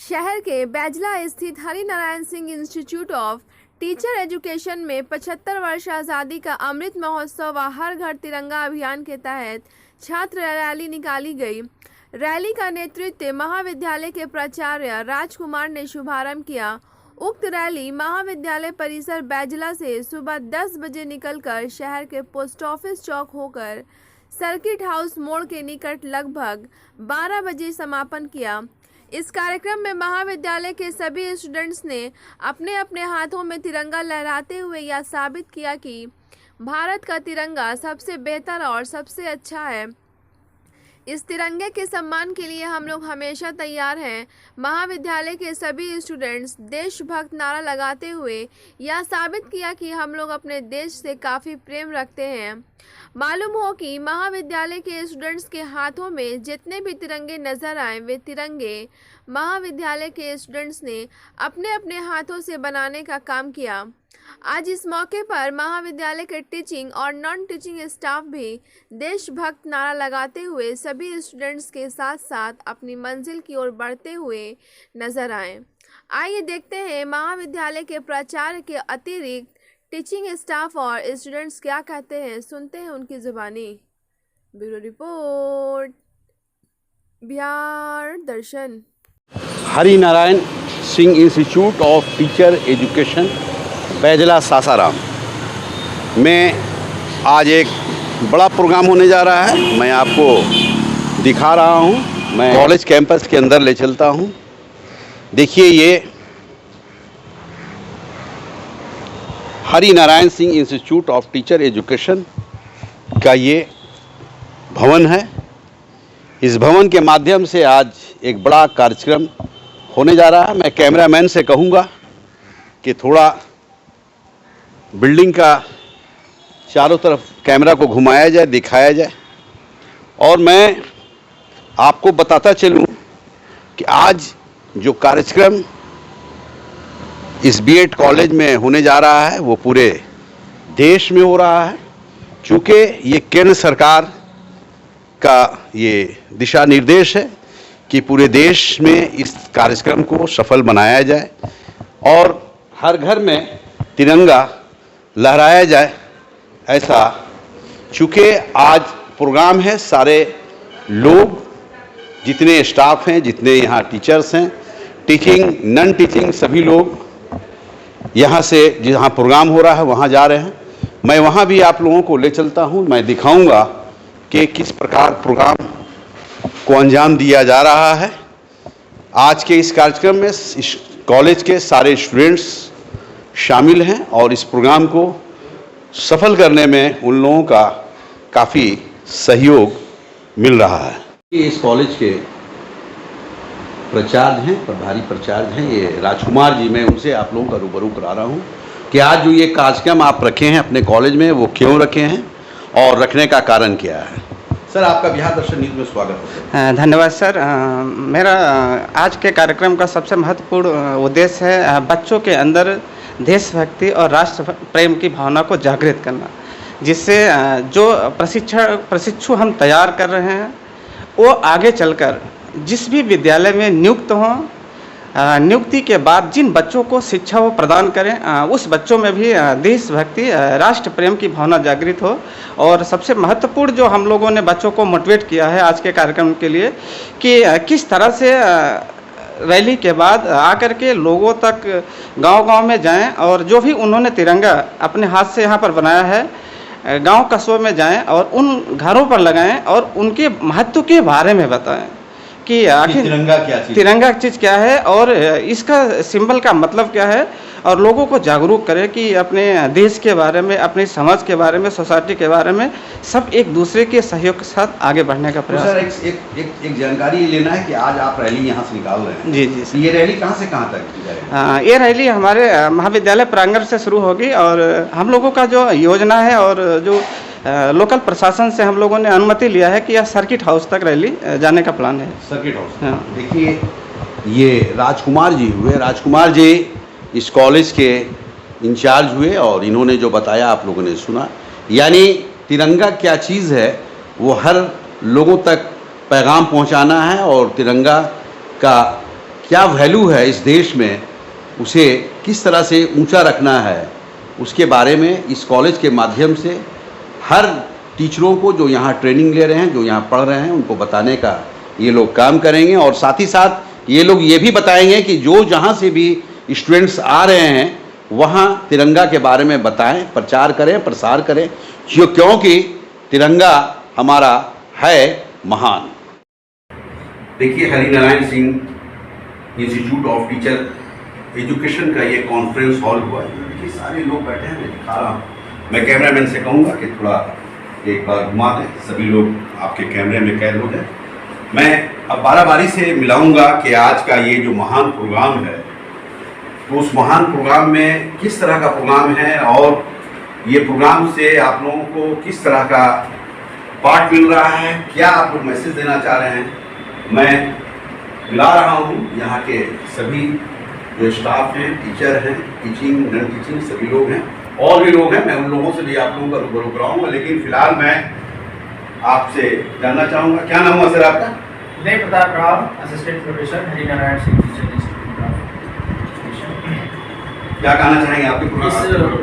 शहर के बैजला स्थित Harinarayan Singh institute of teacher education में 75 वर्ष आज़ादी का अमृत महोत्सव व हर घर तिरंगा अभियान के तहत छात्र रैली निकाली गई। रैली का नेतृत्व महाविद्यालय के प्राचार्य राजकुमार ने शुभारंभ किया। उक्त रैली महाविद्यालय परिसर बैजला से सुबह 10 बजे निकलकर शहर के पोस्ट ऑफिस चौक होकर सर्किट हाउस मोड़ के निकट लगभग 12 बजे समापन किया। इस कार्यक्रम में महाविद्यालय के सभी स्टूडेंट्स ने अपने अपने हाथों में तिरंगा लहराते हुए यह साबित किया कि भारत का तिरंगा सबसे बेहतर और सबसे अच्छा है। इस तिरंगे के सम्मान के लिए हम लोग हमेशा तैयार हैं। महाविद्यालय के सभी स्टूडेंट्स देशभक्त नारा लगाते हुए यह साबित किया कि हम लोग अपने देश से काफ़ी प्रेम रखते हैं। मालूम हो कि महाविद्यालय के स्टूडेंट्स के हाथों में जितने भी तिरंगे नजर आए वे तिरंगे महाविद्यालय के स्टूडेंट्स ने अपने अपने हाथों से बनाने का काम किया। आज इस मौके पर महाविद्यालय के टीचिंग और नॉन टीचिंग स्टाफ भी देशभक्त नारा लगाते हुए सभी स्टूडेंट्स के साथ साथ अपनी मंजिल की ओर बढ़ते हुए नजर आए। आइए देखते हैं महाविद्यालय के प्राचार्य के अतिरिक्त टीचिंग स्टाफ और स्टूडेंट्स क्या कहते हैं, सुनते हैं उनकी जुबानी। Bureau report, Bihar Darshan. Harinarayan Singh institute of teacher education Baijla Sasaram में आज एक बड़ा प्रोग्राम होने जा रहा है। मैं आपको दिखा रहा हूँ, मैं कॉलेज कैंपस के अंदर ले चलता हूँ। देखिए, ये Harinarayan Singh institute of teacher education का ये भवन है। इस भवन के माध्यम से आज एक बड़ा कार्यक्रम होने जा रहा है। मैं कैमरामैन से कहूँगा कि थोड़ा बिल्डिंग का चारों तरफ कैमरा को घुमाया जाए, दिखाया जाए, और मैं आपको बताता चलूँ कि आज जो कार्यक्रम इस बीएड कॉलेज में होने जा रहा है वो पूरे देश में हो रहा है। चूँकि ये केंद्र सरकार का ये दिशा निर्देश है कि पूरे देश में इस कार्यक्रम को सफल बनाया जाए और हर घर में तिरंगा लहराया जाए। ऐसा चूँकि आज प्रोग्राम है, सारे लोग, जितने स्टाफ हैं, जितने यहाँ टीचर्स हैं, टीचिंग नॉन टीचिंग सभी लोग यहाँ से जहाँ प्रोग्राम हो रहा है वहाँ जा रहे हैं। मैं वहाँ भी आप लोगों को ले चलता हूँ। मैं दिखाऊंगा कि किस प्रकार प्रोग्राम को अंजाम दिया जा रहा है। आज के इस कार्यक्रम में इस कॉलेज के सारे स्टूडेंट्स शामिल हैं और इस प्रोग्राम को सफल करने में उन लोगों का काफ़ी सहयोग मिल रहा है। इस कॉलेज के प्राचार्य हैं, प्रभारी प्राचार्य हैं, ये राजकुमार जी। मैं उनसे आप लोगों का रूबरू करा रहा हूँ कि आज जो ये कार्यक्रम आप रखे हैं अपने कॉलेज में वो क्यों रखे हैं और रखने का कारण क्या है। सर, आपका बिहार दर्शन न्यूज़ में स्वागत है। धन्यवाद सर। मेरा आज के कार्यक्रम का सबसे महत्वपूर्ण उद्देश्य है बच्चों के अंदर देशभक्ति और राष्ट्र प्रेम की भावना को जागृत करना, जिससे जो प्रशिक्षु हम तैयार कर रहे हैं वो आगे चलकर जिस भी विद्यालय में नियुक्त हों, नियुक्ति के बाद जिन बच्चों को शिक्षा वो प्रदान करें, उस बच्चों में भी देशभक्ति, राष्ट्र प्रेम की भावना जागृत हो। और सबसे महत्वपूर्ण जो हम लोगों ने बच्चों को मोटिवेट किया है आज के कार्यक्रम के लिए कि किस तरह से रैली के बाद आकर के लोगों तक गांव-गांव में जाएं और जो भी उन्होंने तिरंगा अपने हाथ से यहाँ पर बनाया है गांव कस्बों में जाएं और उन घरों पर लगाएं और उनके महत्व के बारे में बताएं कि आखिर तिरंगा चीज़ क्या है और इसका सिंबल का मतलब क्या है, और लोगों को जागरूक करें कि अपने देश के बारे में, अपने समाज के बारे में, सोसाइटी के बारे में सब एक दूसरे के सहयोग के साथ आगे बढ़ने का प्रयास। तो सर, एक जानकारी लेना है कि आज आप रैली यहाँ से निकाल रहे हैं। जी जी सर। ये रैली कहाँ से कहाँ तक की जाएगी? ये रैली हमारे महाविद्यालय प्रांगण से शुरू होगी और हम लोगों का जो योजना है और जो लोकल प्रशासन से हम लोगों ने अनुमति लिया है कि यह सर्किट हाउस तक रैली जाने का प्लान है। Circuit house. हाँ। देखिए, ये राजकुमार जी हुए। राजकुमार जी इस कॉलेज के इंचार्ज हुए और इन्होंने जो बताया आप लोगों ने सुना। यानी तिरंगा क्या चीज़ है वो हर लोगों तक पैगाम पहुंचाना है और तिरंगा का क्या वैल्यू है इस देश में, उसे किस तरह से ऊंचा रखना है, उसके बारे में इस कॉलेज के माध्यम से हर टीचरों को जो यहाँ ट्रेनिंग ले रहे हैं, जो यहाँ पढ़ रहे हैं, उनको बताने का ये लोग काम करेंगे। और साथ ही साथ ये लोग ये भी बताएंगे कि जो जहाँ से भी स्टूडेंट्स आ रहे हैं वहाँ तिरंगा के बारे में बताएं, प्रचार करें, प्रसार करें, क्योंकि तिरंगा हमारा है महान। देखिए, Harinarayan Singh institute of teacher education का ये कॉन्फ्रेंस हॉल हुआ है। देखिए, सारे लोग बैठे हैं, मैं दिखा रहा हूँ। मैं कैमरामैन से कहूँगा कि थोड़ा एक बार घुमा दें, सभी लोग आपके कैमरे में कैद हो जाए। मैं अब बारी से मिलाऊंगा कि आज का ये जो महान प्रोग्राम है, तो उस महान प्रोग्राम में किस तरह का प्रोग्राम है और ये प्रोग्राम से आप लोगों को किस तरह का पाठ मिल रहा है, क्या आप लोग मैसेज देना चाह रहे हैं। मैं मिला रहा हूँ यहाँ के सभी जो स्टाफ हैं, टीचर हैं, टीचिंग नॉन टीचिंग सभी लोग हैं, और भी लोग हैं। मैं उन लोगों से भी आप लोगों का रूबरू कराऊंगा, लेकिन फिलहाल मैं आपसे जानना चाहूँगा, क्या नाम हुआ सर आपका? Uday Pratap Rao, assistant professor, Harinarayan Singh teacher institute of education. क्या कहना चाहेंगे आपके इस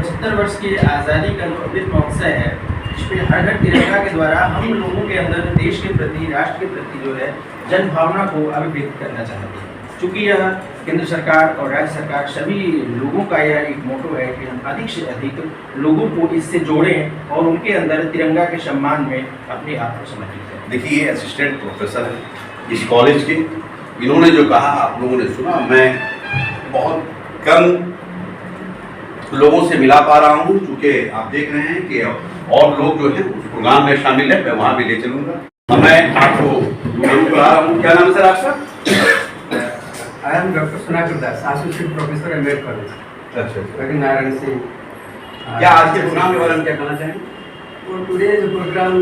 75 वर्ष की आज़ादी का जो अमृत महोत्सव है, इसमें हर घर तिरंगा के द्वारा हम लोगों के अंदर देश के प्रति, राष्ट्र के प्रति जो है जन भावना को अभिव्यक्त करना चाहते हैं। चूँकि यह केंद्र सरकार और राज्य सरकार सभी लोगों का यह एक मोटो है कि हम अधिक से अधिक लोगों को इससे जोड़ें और उनके अंदर तिरंगा के सम्मान में अपने आप को समर्पित करें। देखिए, ये असिस्टेंट प्रोफेसर है इस कॉलेज के। इन्होंने जो कहा आप लोगों ने सुना। मैं बहुत कम लोगों से मिला पा रहा हूँ, क्योंकि आप देख रहे हैं कि और लोग जो है उस प्रोग्राम में शामिल है। मैं वहाँ भी ले चलूँगा। मैं आपको बुला रहा हूँ। क्या नाम है सर आपका? I am Dr. Sunakar Das, Associate Professor MBA College. अच्छा, हरिनारायण सिंह। क्या आज के प्रोग्राम के बारे में क्या कहना चाहेंगे? तो टुडे जो प्रोग्राम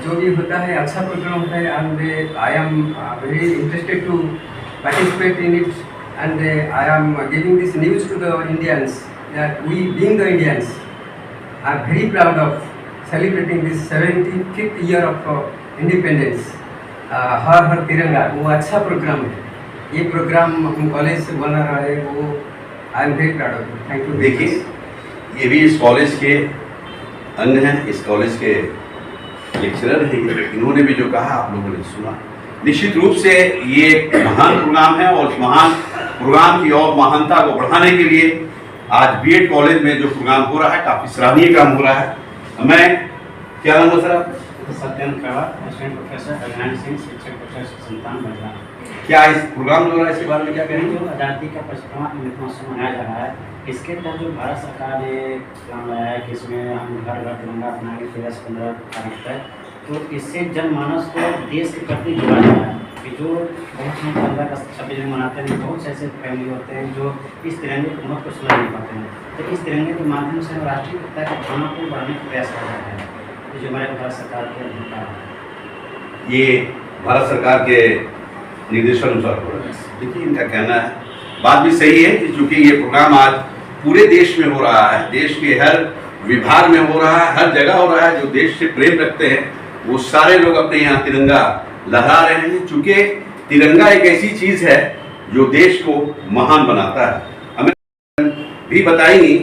जो भी होता है अच्छा प्रोग्राम है, and I am very interested to participate in it, and I am giving this news to the Indians that we, being the Indians, are very proud of celebrating this 75th year of independence. हर हर तिरंगा वो अच्छा programme है। ये programme हम college से बना रहा है, वो I am very proud of. Thank you. देखिए, ये भी इस कॉलेज के अंग हैं, इस कॉलेज के लेक्चरर हैं। इन्होंने भी जो कहा आप लोगों ने सुना। निश्चित रूप से ये एक महान प्रोग्राम है, और इस महान प्रोग्राम की और महानता को बढ़ाने के लिए आज बीएड कॉलेज में जो प्रोग्राम हो रहा है, काफ़ी सराहनीय काम हो रहा है। मैं क्या नाम है सर आप? सत्यन खड़ा, असिस्टेंट प्रोफेसर, हरिनारायण सिंह, शिक्षक प्रोफेसर संतान बजरा। क्या इस प्रोग्राम जो हो रहा है इसके बारे में क्या कहेंगे? जो आज़ादी का 75वां अमृत महोत्सव मनाया जा रहा है, इसके तहत जो भारत सरकार ने प्लान लाया है कि इसमें हम घर घर तिरंगा अपनाएंगे 13 से 15 तारीख तक, तो इससे जनमानस को देश के प्रति जोड़ा जा रहा है। कि जो बहुत से तिरंगा का 26 जनवरी मनाते हैं, बहुत से ऐसे फैमिली होते हैं जो इस तिरंगे के महत्व को समझ नहीं पाते हैं। तो इस तिरंगे के माध्यम से राष्ट्रीय एकता की भावना को बढ़ाने का प्रयास कर रहे हैं, जो हमारे भारत सरकार के अधिकार है। ये भारत सरकार के निर्देशानुसार हो रहा है। देखिए, इनका कहना है, बात भी सही है कि चूँकि ये प्रोग्राम आज पूरे देश में हो रहा है, देश के हर विभाग में हो रहा है, हर जगह हो रहा है। जो देश से प्रेम रखते हैं वो सारे लोग अपने यहाँ तिरंगा लहरा रहे हैं, चूँकि तिरंगा एक ऐसी चीज़ है जो देश को महान बनाता है। हमें भी बताएंगी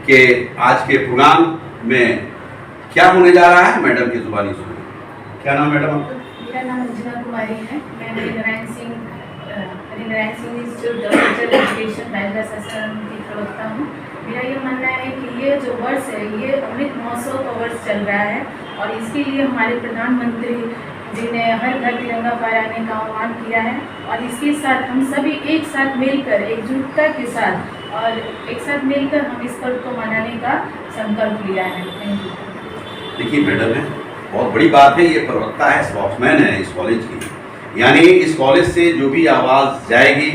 कि आज के प्रोग्राम में क्या होने जा रहा है। मैडम की जुबानी सुनिए। क्या नाम मैडम आपका? मेरा नाम अंजना कुमारी है। मैं Harinarayan Singh institute of teacher education महिला संस्थान की प्रवक्ता हूँ। मेरा ये मानना है कि ये जो वर्ष है, ये अमृत महोत्सव का वर्ष चल रहा है, और इसके लिए हमारे प्रधानमंत्री जी ने हर घर तिरंगा फहराने का आह्वान किया है। और इसके साथ हम सभी एक साथ मिलकर, एकजुटता के साथ और एक साथ मिलकर हम इस पर्व को मनाने का संकल्प लिया है। Thank you. देखिए मैडम है, बहुत बड़ी बात है। ये प्रवक्ता है, स्पोक्समैन है इस कॉलेज की। यानी इस कॉलेज से जो भी आवाज़ जाएगी,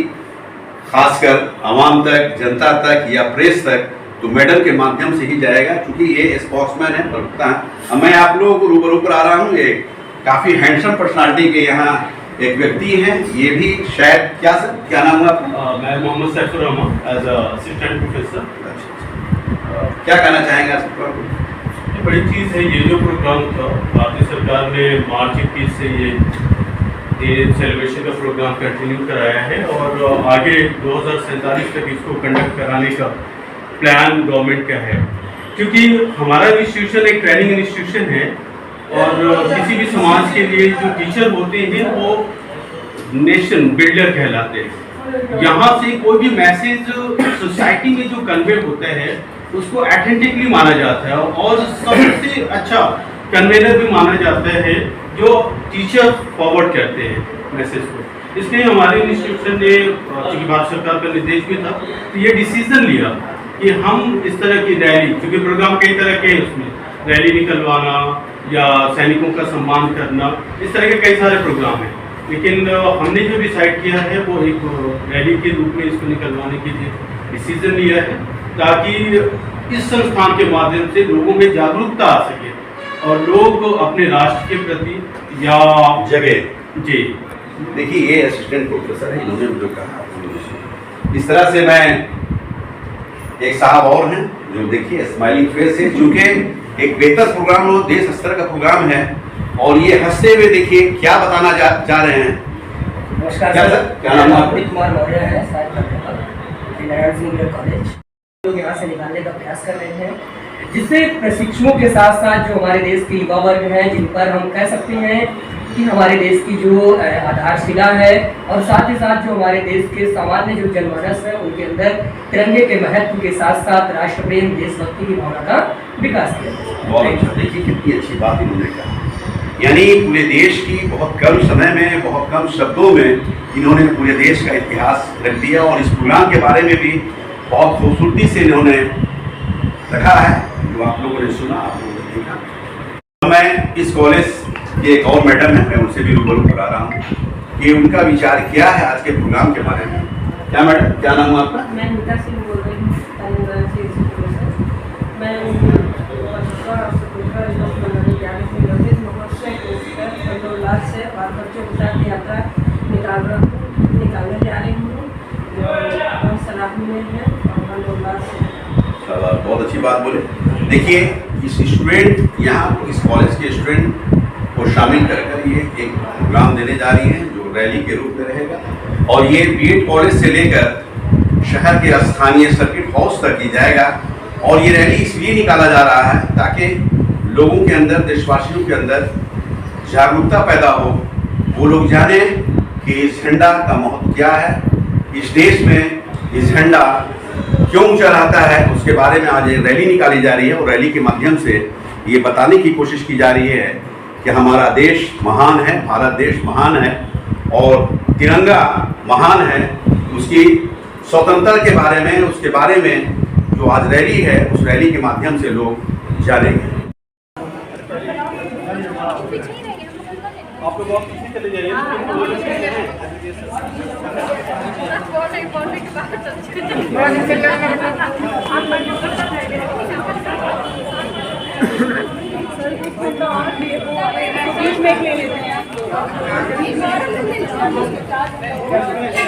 खासकर आवाम तक, जनता तक या प्रेस तक, तो मैडम के माध्यम से ही जाएगा, क्योंकि ये स्पोक्समैन है, प्रवक्ता है। अब मैं आप लोगों को रूबरू पर आ रहा हूँ। एक काफ़ी हैंडसम पर्सनालिटी के यहाँ एक व्यक्ति हैं। ये भी शायद क्या नाम हुआ आपका? मैं Mohammad Saifur Rahman, as assistant professor. क्या कहना चाहेंगे आप? बड़ी चीज़ है ये जो प्रोग्राम था, भारतीय सरकार ने मार्च 21 से ये सेलिब्रेशन का प्रोग्राम कंटिन्यू कराया है और आगे 2047 तक इसको कंडक्ट कराने का प्लान गवर्नमेंट का है, क्योंकि हमारा इंस्टीट्यूशन एक ट्रेनिंग इंस्टीट्यूशन है और किसी भी समाज के लिए जो टीचर होते हैं वो नेशन बिल्डर कहलाते हैं। यहाँ से कोई भी मैसेज सोसाइटी में जो कन्वे होता है उसको ऑथेंटिकली माना जाता है और सबसे अच्छा कन्वेनर भी माना जाता है जो टीचर फॉरवर्ड करते हैं मैसेज को। इसलिए हमारे इंस्टीट्यूशन ने, चूँकि भारत सरकार का निर्देश भी था, तो ये डिसीजन लिया कि हम इस तरह की रैली, क्योंकि प्रोग्राम कई तरह के हैं, उसमें रैली निकलवाना या सैनिकों का सम्मान करना, इस तरह के कई सारे प्रोग्राम हैं, लेकिन हमने जो डिसाइड किया है वो एक रैली के रूप में इसको निकलवाने के लिए डिसीजन लिया है, ताकि इस संस्थान के माध्यम से लोगों में जागरूकता आ सके और लोग अपने राष्ट्र के प्रति या जगह जी। देखिए, ये असिस्टेंट प्रोफेसर है, इन्होंने जो कहा इस तरह से मैं, एक साहब और हैं जो देखिए स्माइलिंग फेस है, चूंकि एक बेहतर प्रोग्राम हो, देश स्तर का प्रोग्राम है और ये हंसते हुए देखिए क्या बताना जा रहे हैं। नमस्कार क्या सर, क्या नाम है? अमित कुमार मौर्य है, नारायण सिंह कॉलेज। लोग यहाँ से निकालने का प्रयास कर रहे हैं, जिससे प्रशिक्षुओं के साथ साथ जो हमारे देश के युवा वर्ग हैं, जिन पर हम कह सकते हैं कि हमारे देश की जो आधारशिला है, और साथ ही साथ जो हमारे देश के सामान्य जो जनमानस है उनके अंदर तिरंगे के महत्व के साथ साथ राष्ट्र प्रेम, देशभक्ति की भावना का विकास किया। बहुत अच्छा, देखिए कितनी अच्छी बात इन्होंने कहा, यानी पूरे देश की बहुत कम समय में, बहुत कम शब्दों में इन्होंने पूरे देश का इतिहास रख दिया और इस प्रोग्राम के बारे में भी बहुत खूबसूरती से इन्होंने रखा है, जो आप लोगों ने सुना, आप लोगों ने देखा। मैं इस कॉलेज के एक और मैडम है, मैं उनसे भी रूबरू करा रहा हूँ कि उनका विचार क्या है आज के प्रोग्राम के बारे में। क्या मैडम, क्या नाम है आपका? मैं नीता सिंह बोल रही हूँ, मैं हल्द्वानी से और बच्चों के साथ यात्रा निकालने जा रही हूँ, बहुत सराहनीय है और हल्द्वानी से। बहुत अच्छी बात बोले। देखिए, इस स्टूडेंट यहाँ इस कॉलेज के स्टूडेंट को शामिल कर ये एक प्रोग्राम देने जा रही हैं जो रैली के रूप में रहेगा और ये बीएड कॉलेज से लेकर शहर के स्थानीय सर्किट हाउस तक की जाएगा और ये रैली इसलिए निकाला जा रहा है ताकि लोगों के अंदर, देशवासियों के अंदर जागरूकता पैदा हो, वो लोग जाने कि इस झंडा का महत्व क्या है, इस देश में इस झंडा क्यों ऊंचा रहता है, उसके बारे में आज एक रैली निकाली जा रही है और रैली के माध्यम से ये बताने की कोशिश की जा रही है कि हमारा देश महान है, भारत देश महान है और तिरंगा महान है। उसकी स्वतंत्रता के बारे में, उसके बारे में जो आज रैली है, उस रैली के माध्यम से लोग जानेंगे। आप लोग और पीछे चले जाइए।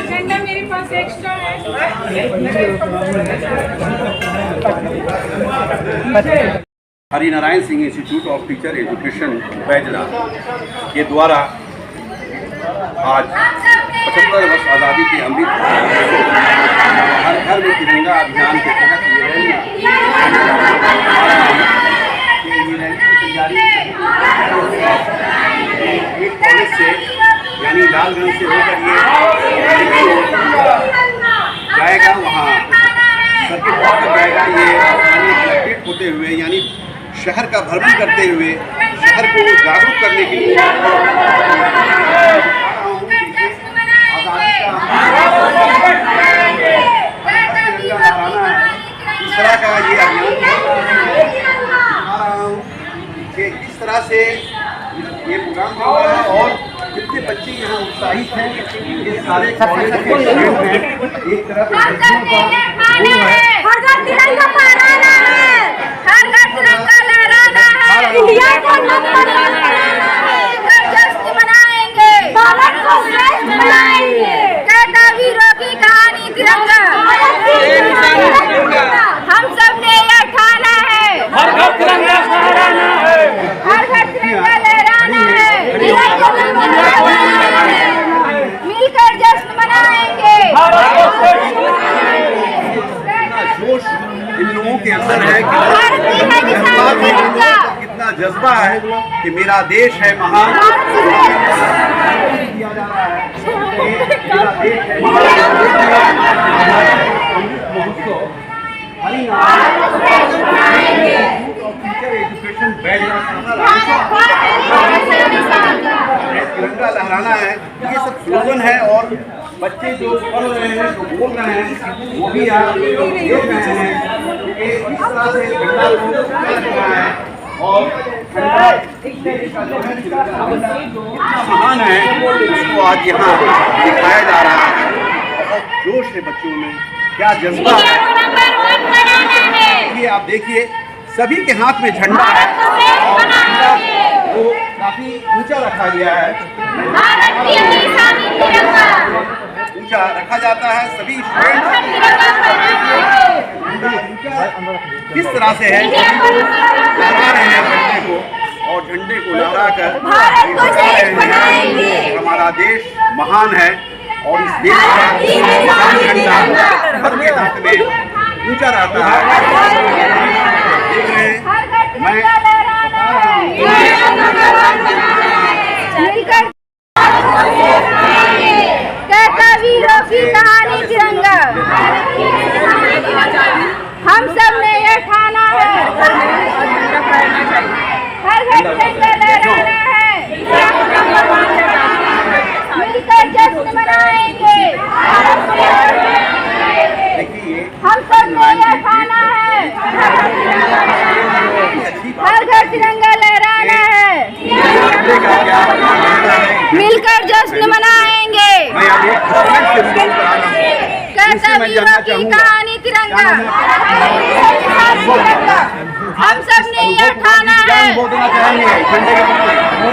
झंडा मेरे पास एक्स्ट्रा है। Harinarayan Singh institute of teacher education Baijnath के द्वारा आज 75 वर्ष आज़ादी के अमृत हर घर में तिरंगा अभियान के तहत ये रैली की तैयारी एक कॉलेज से यानी लालगंज से होकर ये जाएगा, वहाँ सर्किट हाउस तक जाएगा। ये कलेक्ट्रेट होते हुए यानी शहर का भ्रमण करते हुए शहर को जागरूक करने के लिए इस तरह का ये अभियान दिखा रहा हूँ कि किस तरह से ये प्रोग्राम हो रहा है और कितने बच्चे यहाँ उत्साहित हैं। ये सारे कॉलेज के स्टूडेंट हैं, एक तरफ बच्चों का वो है, हर घर तिरंगा फहराना है, हर घर तिरंगा लहराना है, इंडिया को नंबर जश्न मनाएंगे, भारत को श्रेष्ठ बनाएंगे। कहता वीरों की कहानी तिरंगा, हम सब ने यह ठाना है, हर घर तिरंगा फहराना है, हर घर तिरंगा लहराना है, इंडिया को नंबर जोश इन लोगों के अंदर है, कितना जज्बा है कि मेरा देश है महान, किया जा रहा है मेरा देश है एजुकेशन तिरंगा लहराना है, ये सब स्लोगन है। और बच्चे जो पढ़ रहे हैं, जो बोल रहे हैं, वो भी आप देख रहे हैं कि इस तरह से झंडा को रहा है। और झंडा देश का जो है कितना महान है, उसको आज यहाँ दिखाया जा रहा है। बहुत जोश है बच्चों में, क्या जज्बा है। ये आप देखिए सभी के हाथ में झंडा है और झंडा को काफी ऊंचा रखा गया है, ऊंचा रखा जाता है। सभी स्टूडेंट किस तरह से है लहरा रहे हैं झंडे को, और झंडे को लहरा कर हमारा देश महान है। और इस देश का झंडा हर के हाथ में ऊंचा रहता है। देख रहे हैं, मैं बता रहा हूँ कहता वीरों की कहानी तिरंगा, हम सब ने यह ठाना है, हर घर तिरंगा लहराना है, मिलकर जश्न मनाएंगे। हम सब ने यह ठाना है, हर घर तिरंगा लहराना है, मिलकर जश्न मनाएंगे। कहता वीरों की कहानी तिरंगा, हम सब ने यह ठाना है। बहुत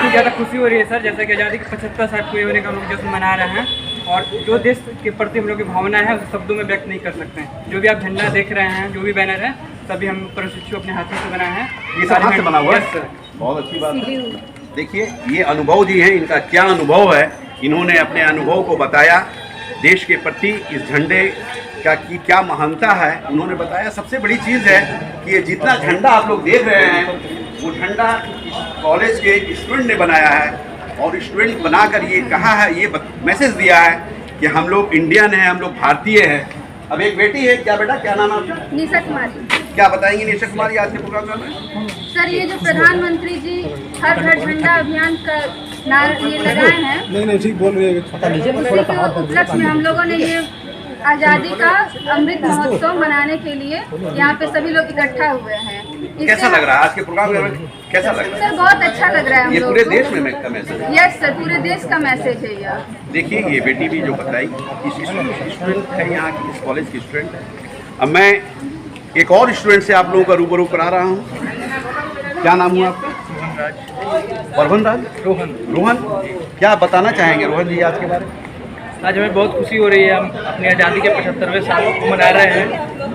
ही ज़्यादा खुशी हो रही है सर, जैसे कि आज़ादी के 75 साल पूरे होने का हम लोग जश्न मना रहे हैं। और जो देश के प्रति हम लोग की भावना है उस शब्दों में व्यक्त नहीं कर सकते हैं। जो भी आप झंडा देख रहे हैं, जो भी बैनर है, सभी हम प्रशिक्षु अपने हाथों से बनाए हैं। ये सब हाथ से बना हुआ है सर, बहुत अच्छी बात है। देखिए ये अनुभव जी है, इनका क्या अनुभव है, इन्होंने अपने अनुभव को बताया। देश के प्रति इस झंडे का की क्या महानता है उन्होंने बताया। सबसे बड़ी चीज़ है कि ये जितना झंडा आप लोग देख रहे हैं, वो झंडा कॉलेज के स्टूडेंट ने बनाया है। और स्टूडेंट बनाकर ये कहा है, ये मैसेज दिया है कि हम लोग इंडियन हैं, हम लोग भारतीय हैं। अब एक बेटी है, क्या बेटा क्या नाम है आपका? निशा कुमारी। क्या बताएंगी निशा कुमारी आज के प्रोग्राम में? सर ये जो प्रधानमंत्री जी हर घर झंडा अभियान का ये लगाए हैं, नहीं ठीक बोल रही है, उपलक्ष्य में हम लोगों ने ये आज़ादी का अमृत महोत्सव मनाने के लिए यहाँ पे सभी लोग इकट्ठा हुए हैं। कैसा लग रहा है आज के प्रोग्राम में? कैसा लग रहा है सर? बहुत अच्छा लग रहा है। ये पूरे देश में का मैसेज है। यस सर, पूरे देश का मैसेज है यह। देखिए ये बेटी भी जो बताई, इस स्टूडेंट है यहाँ की, इस कॉलेज की स्टूडेंट है। अब मैं एक और स्टूडेंट से आप लोगों का रूबरू करा रहा हूँ। क्या नाम हुआ आपका? परवन राज। रोहन, क्या बताना चाहेंगे रोहन जी आज के बारे में? आज हमें बहुत खुशी हो रही है। हम अपनी आज़ादी के 75वें साल को मना रहे हैं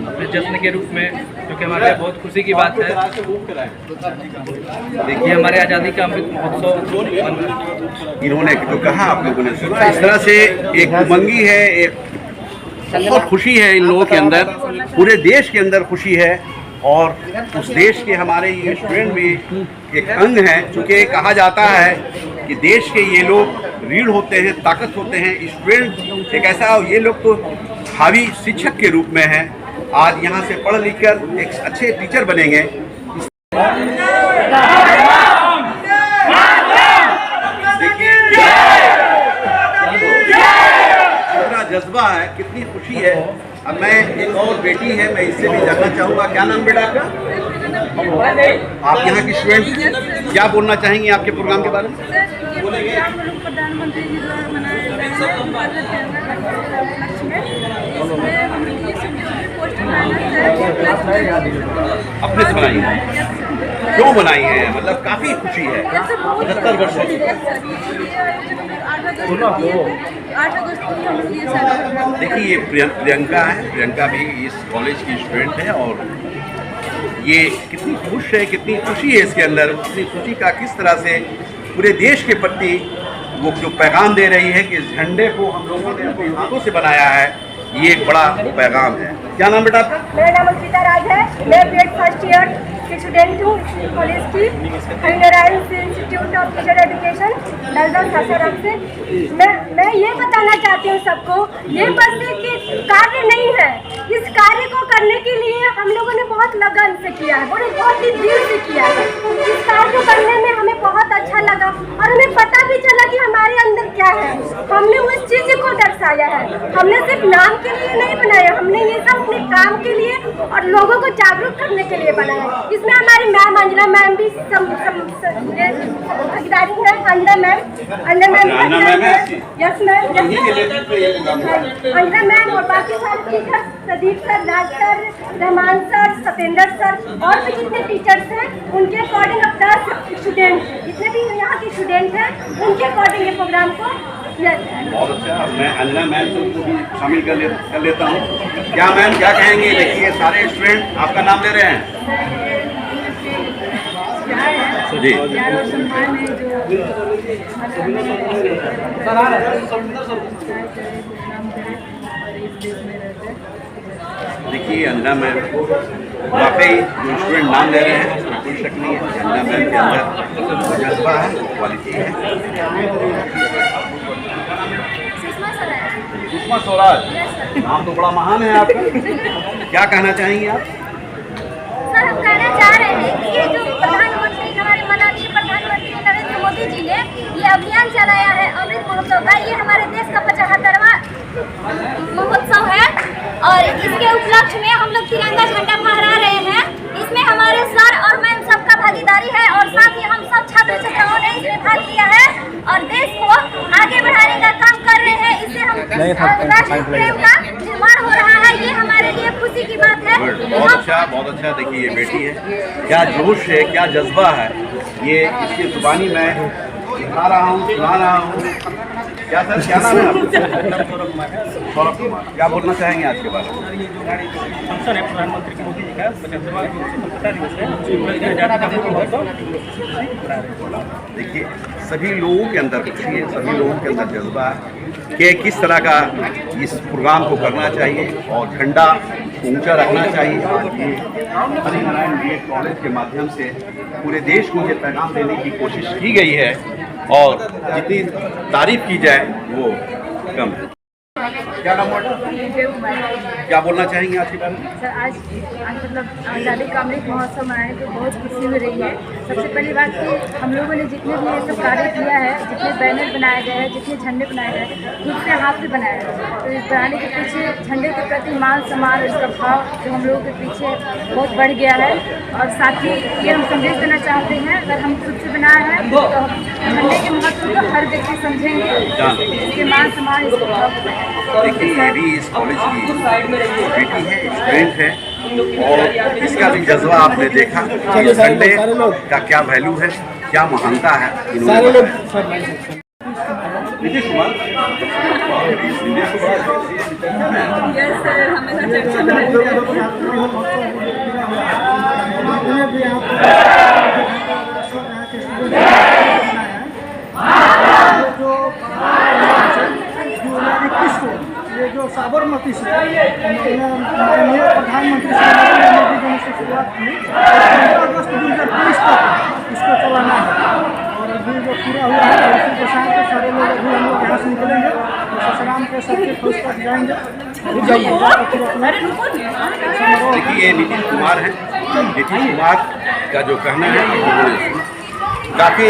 अपने जश्न के रूप में, जो कि हमारे लिए बहुत खुशी की बात है। देखिए हमारे आज़ादी का अमृत महोत्सव इन्होंने जो कहा आप लोगों ने सुना, इस तरह से एक उमंगी है, एक बहुत खुशी है इन लोगों के अंदर, पूरे देश के अंदर खुशी है। और उस देश के हमारे ये स्टूडेंट भी एक अंग हैं, चूँकि कहा जाता है कि देश के ये लोग रीढ़ होते हैं, ताकत होते हैं। स्टूडेंट एक ऐसा, ये लोग तो भावी शिक्षक के रूप में हैं। आज यहाँ से पढ़ लिख कर एक अच्छे टीचर बनेंगे। कितना जज्बा है, कितनी खुशी है। अब मैं एक और बेटी है, मैं इससे भी जानना चाहूँगा। क्या नाम बेटा आपका? आप यहाँ की स्टूडेंट, क्या बोलना चाहेंगी आपके प्रोग्राम के बारे में? प्रधानमंत्री जी द्वारा मनाया अपने से बनाई है, क्यों बनाई है? मतलब काफी खुशी है। 75 वर्ष देखिए ये प्रियंका है, प्रियंका भी इस कॉलेज की स्टूडेंट है। और ये कितनी खुश है, कितनी खुशी है इसके अंदर, कितनी खुशी का किस तरह से पूरे देश के प्रति वो जो पैगाम दे रही है कि इस झंडे को हम लोगों ने अपने हाथों से बनाया है, ये एक बड़ा पैगाम है। क्या नाम बेटा आपका? मेरा नाम अंकिता राज है। मैं बीएड फर्स्ट ईयर की स्टूडेंट हूँ कॉलेज की, Harinarayan institute of teacher education Nalda Sasaram से। मैं ये बताना चाहती हूँ सबको, ये बस एक कार्य नहीं है। इस कार्य को करने के लिए हम लोगों ने बहुत लगन से किया है, बहुत ही दिल से किया है। इस कार्य को करने में हमें बहुत अच्छा लगा और हमें पता भी चला कि हमारे अंदर क्या है। हमने उस चीज़ को दर्शाया है। हमने सिर्फ नाम के लिए नहीं बनाया, हमने ये सब अपने काम के लिए और लोगों को जागरूक करने के लिए बनाया। इसमें हमारी मैम अंजना मैम भी भागीदारी है। Anjana ma'am yes ma'am, Anjana ma'am और बाकी सारे teacher, Pradeep sir, Raj sir, Rahman sir, Satendra sir और भी जितने टीचर्स हैं उनके अकॉर्डिंग अब 10 स्टूडेंट, जितने भी यहाँ के स्टूडेंट हैं उनके अकॉर्डिंग ये प्रोग्राम को किया जाए। बहुत अच्छा। मैं अंजना मैम को भी शामिल कर लेता हूँ। क्या मैम क्या कहेंगे? देखिए सारे स्टूडेंट आपका नाम ले रहे हैं जी। देखिए अंजना मैम वाकई जो स्टूडेंट नाम ले रहे हैं उसमें कोई शक नहीं है। अंजना मैम के अंदर जज्बा है, क्वालिटी है। सुषमा स्वराज, नाम तो बड़ा महान है आपका। क्या कहना चाहेंगे आप? सर हम कहना चाह रहे हैं कि ये जो प्रधानमंत्री, हमारे माननीय प्रधानमंत्री नरेंद्र मोदी जी ने ये अभियान चलाया है अमृत महोत्सव का, ये हमारे देश का 75वां महोत्सव है और इसके उपलक्ष्य में हम लोग तिरंगा झंडा फहरा रहे हैं। इसमें हमारे सर और मैम सबका भागीदारी है और साथ ही हम सब छात्र छात्राओं ने इसमें भाग लिया है और देश को आगे बढ़ाने का काम कर रहे हैं। इससे हम राष्ट्र प्रेम का निर्माण हो रहा है। ये हमारे लिए खुशी की बात है। बहुत अच्छा, बहुत अच्छा। देखिए ये बेटी है, क्या जोश है, क्या जज्बा है, ये इसकी जुबानी मैं दिखा रहा हूँ, सुना रहा हूँ। क्या सर क्या नाम है आपका? सौरभ कुमार। क्या बोलना चाहेंगे आज के बारे में? फंक्शन है प्रधानमंत्री मोदी जी का 75वां स्वतंत्रता दिवस है। देखिए सभी लोगों के अंदर खुशी है, सभी लोगों के अंदर जज्बा है कि किस तरह का इस प्रोग्राम को करना चाहिए और झंडा ऊंचा रखना चाहिए। आज ये हरिनारायण बीएड कॉलेज के माध्यम से पूरे देश को ये पैगाम देने की कोशिश की गई है और जितनी तारीफ की जाए वो कम है। क्या नाम है? क्या बोलना चाहेंगे आज के बारे में? सर आज मतलब आज़ादी का अमृत महोत्सव मनाने को बहुत खुशी हो रही है। सबसे पहली बात कि हम लोगों ने जितने भी ये सब कार्य किया है, जितने बैनर बनाए गए हैं, जितने झंडे बनाए गए हैं, खुद से हाथ से बनाए गए। तो इस बनाने के पीछे झंडे के प्रति मान सम्मान, इसका भाव जो हम लोगों के पीछे बहुत बढ़ गया है। और साथ ही ये हम संदेश देना चाहते हैं, अगर हम खुद से बनाए हैं तो झंडे के महत्व को हर व्यक्ति समझेंगे, इसके मान सम्मान, इसका भाव। देखिए ये भी इस कॉलेज की बेटी है, स्टूडेंट है और इसका भी जज्बा आपने देखा कि झंडे का क्या वैल्यू है, क्या महानता है। नीतीश कुमार ये जो साबरमती से माननीय प्रधानमंत्री नरेंद्र मोदी जी ने शुरुआत की, 15 अगस्त 2023 तक इसको चलाना है और अभी जो पूरा हुआ है उसी के साथ सारे लोग अभी हम लोग यहाँ से निकलेंगे तो ससराम के सबके फौज तक जाएंगे। देखिए ये नीतीश कुमार हैं। नीतीश कुमार का जो कहना है काफ़ी